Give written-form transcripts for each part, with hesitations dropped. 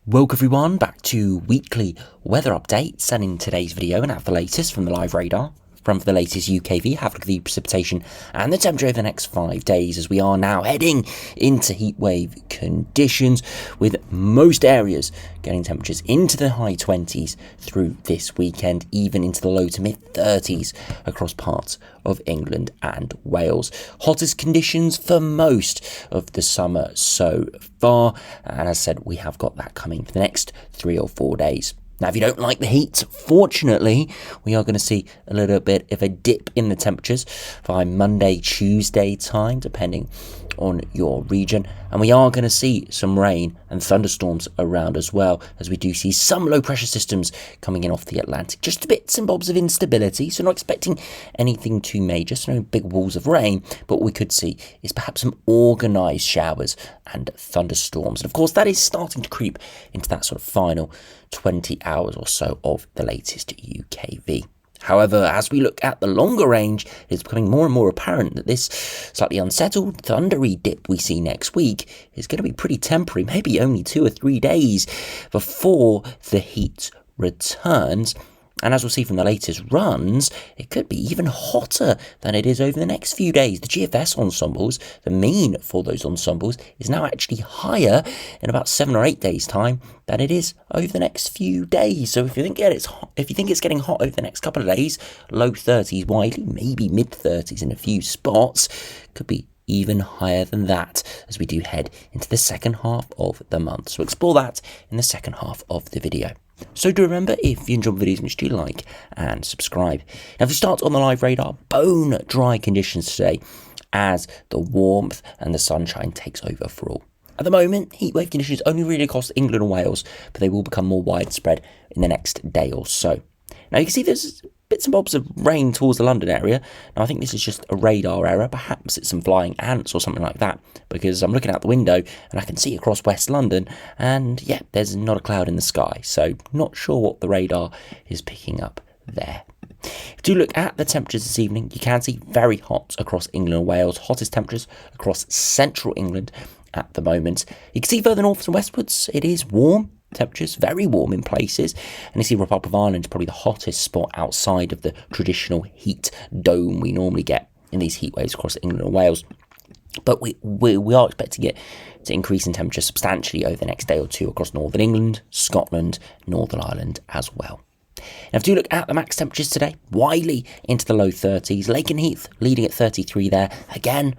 Welcome everyone back to weekly weather updates, and in today's video and have the latest from the live radar. From the latest UKV, have a look at the precipitation and the temperature over the next 5 days, as we are now heading into heatwave conditions, with most areas getting temperatures into the high 20s through this weekend, even into the low to mid 30s across parts of England and Wales. Hottest conditions for most of the summer so far, and as I said, we have got that coming for the next 3 or 4 days. Now, if you don't like the heat, fortunately, we are going to see a little bit of a dip in the temperatures by Monday, Tuesday time, depending on your region. And we are going to see some rain and thunderstorms around as well, as we do see some low pressure systems coming in off the Atlantic. Just bits and bobs of instability, so not expecting anything too major, so no big walls of rain. But what we could see is perhaps some organised showers and thunderstorms. And of course, that is starting to creep into that sort of final 20 hours or so of the latest UKV. However, as we look at the longer range, it's becoming more and more apparent that this slightly unsettled, thundery dip we see next week is going to be pretty temporary, maybe only 2 or 3 days before the heat returns. And as we'll see from the latest runs, it could be even hotter than it is over the next few days. The GFS ensembles, the mean for those ensembles, is now actually higher in about 7 or 8 days' time than it is over the next few days. So if you think it's getting hot over the next couple of days, low 30s widely, maybe mid 30s in a few spots, could be even higher than that as we do head into the second half of the month. So explore that in the second half of the video. So do remember, if you enjoy videos, which do like and subscribe. Now, if we start on the live radar, bone dry conditions today as the warmth and the sunshine takes over for all. At the moment, heatwave conditions only really across England and Wales, but they will become more widespread in the next day or so. Now, you can see there's bits and bobs of rain towards the London area. Now, I think this is just a radar error. Perhaps it's some flying ants or something like that, because I'm looking out the window and I can see across West London, and yeah, there's not a cloud in the sky. So not sure what the radar is picking up there. If you look at the temperatures this evening, you can see very hot across England and Wales. Hottest temperatures across central England at the moment. You can see further north and westwards, it is warm. Temperatures very warm in places, and you see Republic of Ireland is probably the hottest spot outside of the traditional heat dome we normally get in these heat waves across England and Wales. But we are expecting it to increase in temperature substantially over the next day or two across Northern England, Scotland, Northern Ireland as well. Now, if you look at the max temperatures today, widely into the low 30s. Lake and Heath leading at 33 there. Again,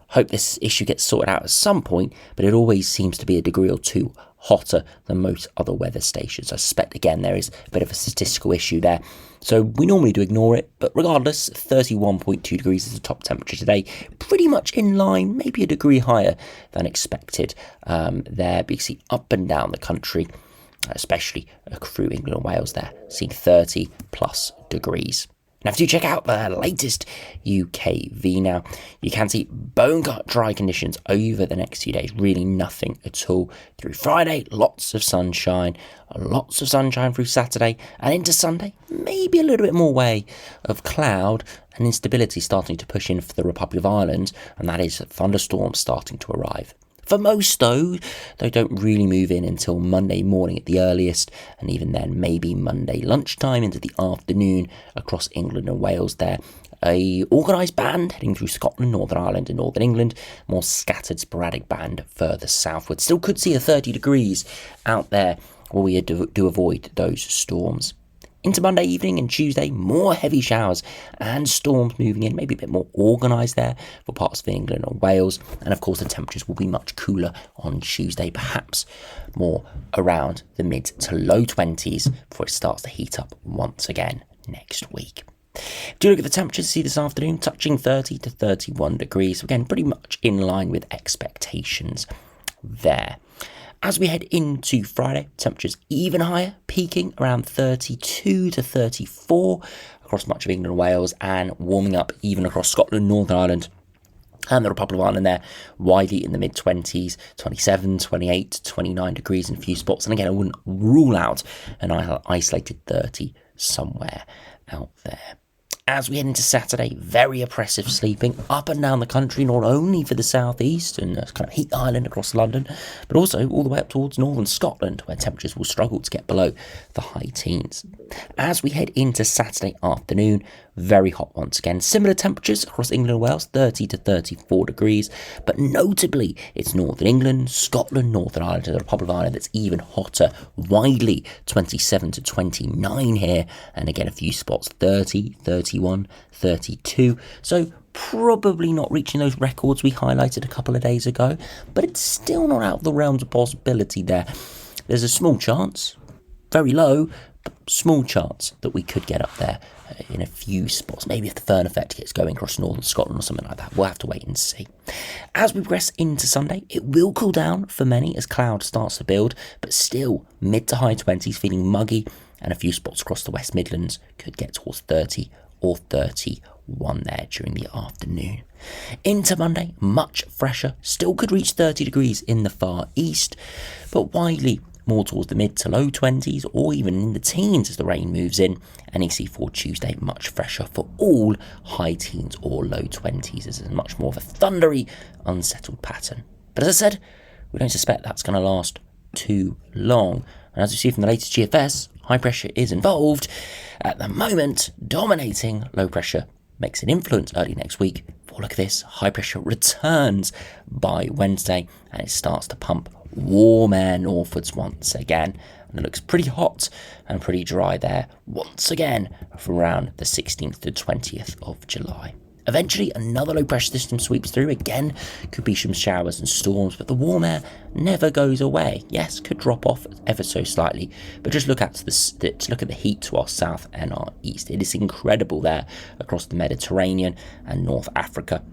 hope this issue gets sorted out at some point, but it always seems to be a degree or two hotter than most other weather stations. I suspect, again, there is a bit of a statistical issue there. So we normally do ignore it, but regardless, 31.2 degrees is the top temperature today. Pretty much in line, maybe a degree higher than expected there. But you can see up and down the country, especially through England and Wales there, seeing 30 plus degrees. Now, if you check out the latest UKV now, you can see bone dry conditions over the next few days. Really nothing at all through Friday. Lots of sunshine through Saturday and into Sunday. Maybe a little bit more way of cloud and instability starting to push in for the Republic of Ireland, and that is thunderstorms starting to arrive. For most, though, they don't really move in until Monday morning at the earliest, and even then, maybe Monday lunchtime into the afternoon across England and Wales there. A organised band heading through Scotland, Northern Ireland and Northern England. More scattered, sporadic band further southward. Still could see a 30 degrees out there, where we do avoid those storms. Into Monday evening and Tuesday, more heavy showers and storms moving in, maybe a bit more organised there for parts of England and Wales. And of course, the temperatures will be much cooler on Tuesday, perhaps more around the mid to low 20s before it starts to heat up once again next week. Do you look at the temperatures, see this afternoon, touching 30 to 31 degrees. Again, pretty much in line with expectations there. As we head into Friday, temperatures even higher, peaking around 32 to 34 across much of England and Wales, and warming up even across Scotland, Northern Ireland and the Republic of Ireland there, widely in the mid-20s, 27, 28, 29 degrees in a few spots. And again, I wouldn't rule out an isolated 30 somewhere out there. As we head into Saturday, very oppressive sleeping up and down the country, not only for the southeast and kind of heat island across London, but also all the way up towards northern Scotland, where temperatures will struggle to get below the high teens. As we head into Saturday afternoon, very hot once again. Similar temperatures across England and Wales, 30 to 34 degrees, but notably it's Northern England, Scotland, Northern Ireland and the Republic of Ireland that's even hotter, widely 27 to 29 here, and again a few spots 30, 31, 32, so probably not reaching those records we highlighted a couple of days ago, but it's still not out of the realms of possibility there. There's a small chance, very low, but small chance that we could get up there in a few spots. Maybe if the Fern effect gets going across northern Scotland or something like that. We'll have to wait and see. As we progress into Sunday, it will cool down for many as cloud starts to build, but still mid to high 20s, feeling muggy, and a few spots across the West Midlands could get towards 30 or 31 there during the afternoon. Into Monday, much fresher, still could reach 30 degrees in the far east, but widely more towards the mid to low 20s or even in the teens as the rain moves in, and you see for Tuesday much fresher for all high teens or low 20s. This is much more of a thundery, unsettled pattern. But as I said, we don't suspect that's going to last too long. And as you see from the latest GFS, high pressure is involved. At the moment, dominating low pressure makes an influence early next week. But look at this, high pressure returns by Wednesday and it starts to pump warm air northwards once again, and it looks pretty hot and pretty dry there once again from around the 16th to 20th of July. Eventually another low pressure system sweeps through, again could be some showers and storms, but the warm air never goes away. Yes, could drop off ever so slightly, but just look at the heat to our south and our east. It is incredible there across the Mediterranean and North Africa.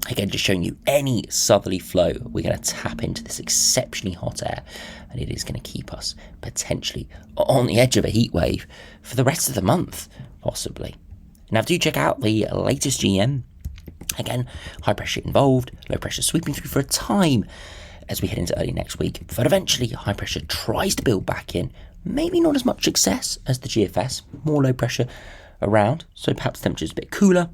Again, just showing you any southerly flow, we're going to tap into this exceptionally hot air, and it is going to keep us potentially on the edge of a heat wave for the rest of the month, possibly. Now, do check out the latest GM. Again, high pressure involved, low pressure sweeping through for a time as we head into early next week, but eventually high pressure tries to build back in. Maybe not as much success as the GFS, more low pressure around, so perhaps temperatures a bit cooler.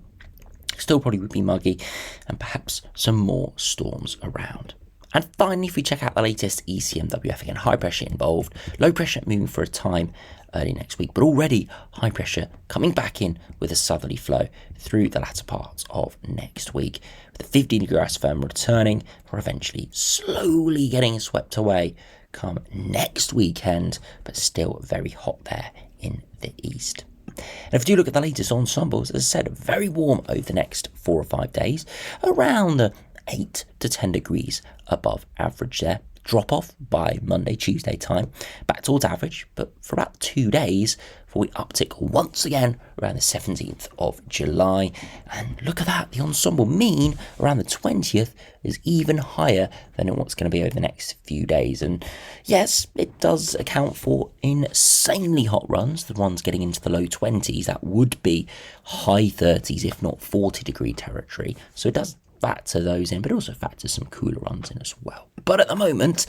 Still probably would be muggy, and perhaps some more storms around. And finally, if we check out the latest ECMWF, again, high pressure involved, low pressure moving for a time early next week, but already high pressure coming back in with a southerly flow through the latter parts of next week, with the 15-degree isotherm returning for eventually slowly getting swept away come next weekend, but still very hot there in the east. And if you do look at the latest ensembles, as I said, very warm over the next 4 or 5 days, around the 8 to 10 degrees above average there. Drop off by Monday, Tuesday time, back towards average, but for about 2 days before we uptick once again around the 17th of July. And look at that, the ensemble mean around the 20th is even higher than what's going to be over the next few days. And yes, it does account for insanely hot runs, the ones getting into the low 20s. That would be high 30s, if not 40 degree territory. So it does factor those in, but also factors some cooler runs in as well. But at the moment,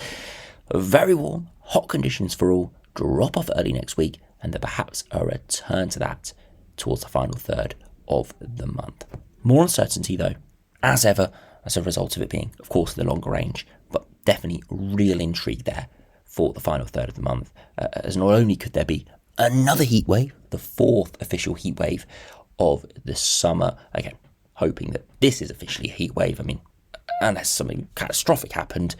very warm, hot conditions for all, drop off early next week, and then perhaps a return to that towards the final third of the month. More uncertainty though, as ever, as a result of it being, of course, the longer range, but definitely real intrigue there for the final third of the month, as not only could there be another heat wave, the 4th official heat wave of the summer, again, hoping that this is officially a heat wave. I mean, unless something catastrophic happened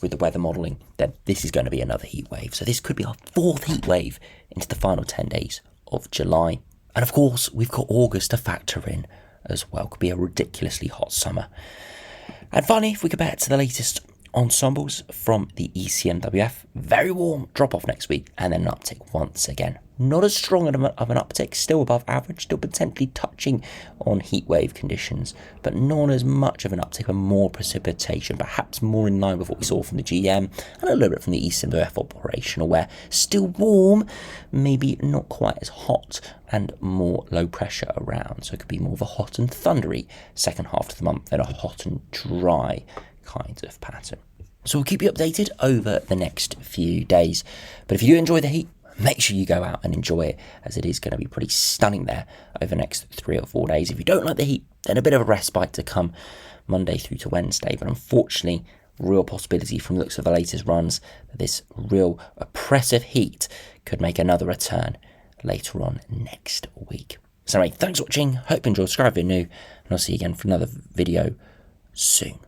with the weather modelling, then this is going to be another heat wave. So this could be our 4th heat wave into the final 10 days of July. And of course, we've got August to factor in as well. Could be a ridiculously hot summer. And finally, if we compare it to the latest ensembles from the ECMWF, very warm drop off next week and then an uptick once again. Not as strong of an uptick, still above average, still potentially touching on heatwave conditions, but not as much of an uptick and more precipitation, perhaps more in line with what we saw from the GM and a little bit from the ECMWF operational, where still warm, maybe not quite as hot and more low pressure around. So it could be more of a hot and thundery second half of the month than a hot and dry kind of pattern. So we'll keep you updated over the next few days. But if you do enjoy the heat, make sure you go out and enjoy it, as it is going to be pretty stunning there over the next 3 or 4 days. If you don't like the heat, then a bit of a respite to come Monday through to Wednesday, but unfortunately, real possibility from the looks of the latest runs that this real oppressive heat could make another return later on next week. So anyway, thanks for watching, hope you enjoyed, subscribe if you're new, and I'll see you again for another video soon.